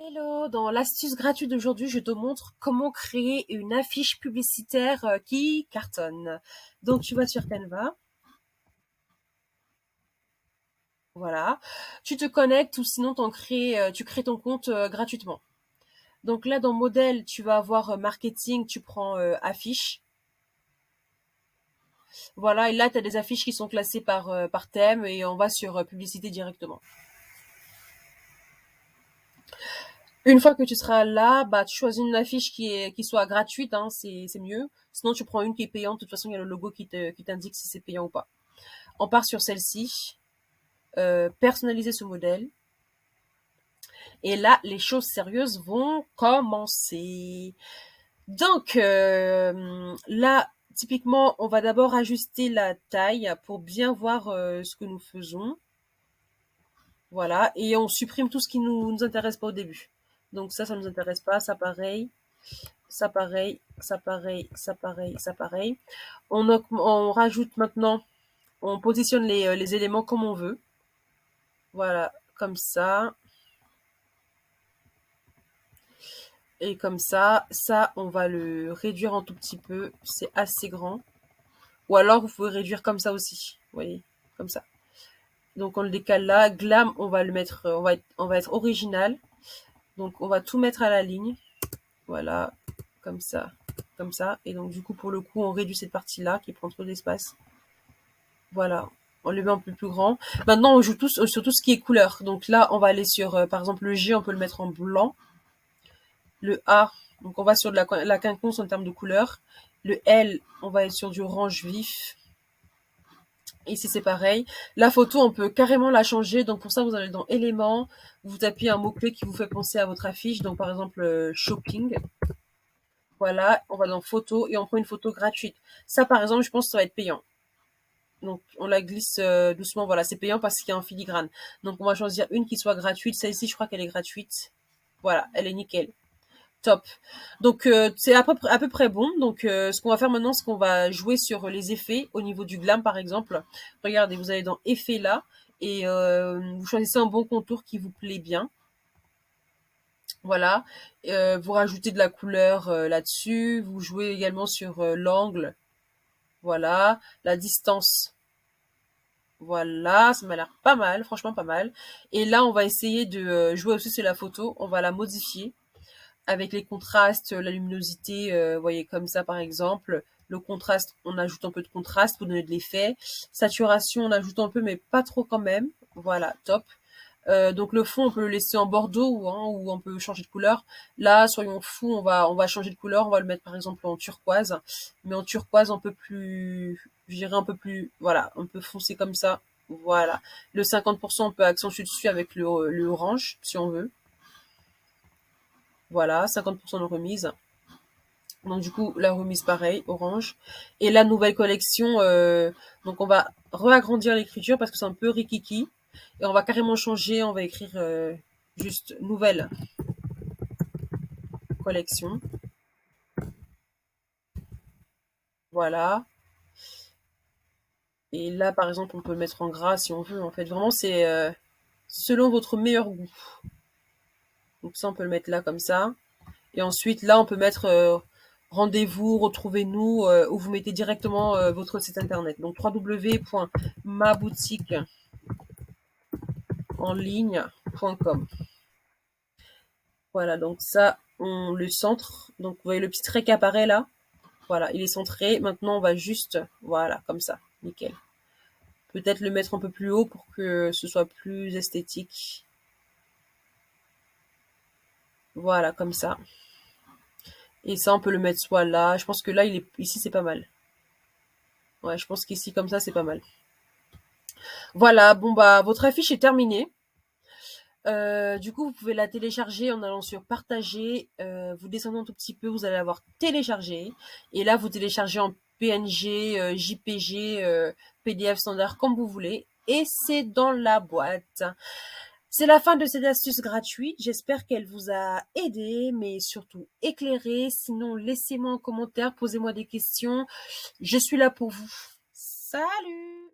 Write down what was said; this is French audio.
Hello, dans l'astuce gratuite d'aujourd'hui, je te montre comment créer une affiche publicitaire qui cartonne. Donc, tu vas sur Canva, voilà. Tu te connectes ou sinon tu crées ton compte gratuitement. Donc là, dans modèle, tu vas avoir marketing, tu prends affiche. Voilà, et là, tu as des affiches qui sont classées par thème et on va sur publicité directement. Une fois que tu seras là, bah, tu choisis une affiche qui soit gratuite, hein, c'est mieux. Sinon, tu prends une qui est payante. De toute façon, il y a le logo qui t'indique si c'est payant ou pas. On part sur celle-ci, personnaliser ce modèle. Et là, les choses sérieuses vont commencer. Donc, là, typiquement, on va d'abord ajuster la taille pour bien voir ce que nous faisons. Voilà. Et on supprime tout ce qui nous intéresse pas au début. Donc ça nous intéresse pas. Ça pareil. Ça pareil, ça pareil, ça pareil, ça pareil. On rajoute maintenant, on positionne les éléments comme on veut. Voilà, comme ça. Et comme ça, on va le réduire un tout petit peu. C'est assez grand. Ou alors, vous pouvez réduire comme ça aussi. Vous voyez, comme ça. Donc, on le décale là. Glam, on va le mettre, on va être original. Donc, on va tout mettre à la ligne. Voilà, comme ça, comme ça. Et donc, du coup, pour le coup, on réduit cette partie-là qui prend trop d'espace. Voilà, on le met un peu plus grand. Maintenant, on joue sur tout ce qui est couleur. Donc là, on va aller sur, par exemple, le G, on peut le mettre en blanc. Le A, donc on va sur la quinconce en termes de couleur. Le L, on va être sur du orange vif. Ici, c'est pareil. La photo, on peut carrément la changer. Donc pour ça, vous allez dans éléments, vous tapez un mot-clé qui vous fait penser à votre affiche. Donc par exemple, shopping. Voilà, on va dans photo et on prend une photo gratuite. Ça, par exemple, je pense que ça va être payant. Donc, on la glisse doucement. Voilà, c'est payant parce qu'il y a un filigrane. Donc, on va choisir une qui soit gratuite. Celle-ci, je crois qu'elle est gratuite. Voilà, elle est nickel. Top. Donc, c'est à peu près bon. Donc, ce qu'on va faire maintenant, c'est qu'on va jouer sur les effets au niveau du glam, par exemple. Regardez, vous allez dans effets là et vous choisissez un bon contour qui vous plaît bien. Voilà. Vous rajoutez de la couleur là-dessus. Vous jouez également sur l'angle. Voilà. La distance. Voilà, ça m'a l'air pas mal, franchement pas mal. Et là, on va essayer de jouer aussi sur la photo. On va la modifier avec les contrastes, la luminosité, vous voyez comme ça par exemple. Le contraste, on ajoute un peu de contraste pour donner de l'effet. Saturation, on ajoute un peu, mais pas trop quand même. Voilà, top. Donc le fond, on peut le laisser en bordeaux ou on peut changer de couleur. Là, soyons fous, on va changer de couleur. On va le mettre par exemple en turquoise, mais en turquoise un peu plus, je dirais un peu plus, voilà, un peu foncé comme ça. Voilà. Le 50%, on peut accentuer dessus avec le orange, si on veut. Voilà, 50% de remise. Donc du coup, la remise pareil, orange. Et la nouvelle collection, donc on va réagrandir l'écriture parce que c'est un peu rikiki. Et on va carrément changer, on va écrire juste nouvelle collection. Voilà. Et là, par exemple, on peut le mettre en gras si on veut. En fait, vraiment, c'est selon votre meilleur goût. Donc ça, on peut le mettre là comme ça. Et ensuite, là, on peut mettre rendez-vous, retrouvez-nous, ou vous mettez directement votre site internet. Donc www.maboutiqueenligne.com. Voilà, donc ça, on le centre. Donc vous voyez le petit trait qui apparaît là. Voilà, il est centré. Maintenant, on va juste, voilà, comme ça, nickel. Peut-être le mettre un peu plus haut pour que ce soit plus esthétique. Voilà, comme ça. Et ça, on peut le mettre soit là. Je pense que là, ici, c'est pas mal. Ouais, je pense qu'ici, comme ça, c'est pas mal. Voilà, bon bah, votre affiche est terminée. Du coup, vous pouvez la télécharger en allant sur partager. Vous descendez un tout petit peu, vous allez avoir téléchargé. Et là, vous téléchargez en PNG, JPG, PDF standard, comme vous voulez. Et c'est dans la boîte. C'est la fin de cette astuce gratuite. J'espère qu'elle vous a aidé, mais surtout éclairé. Sinon, laissez-moi un commentaire, posez-moi des questions. Je suis là pour vous. Salut!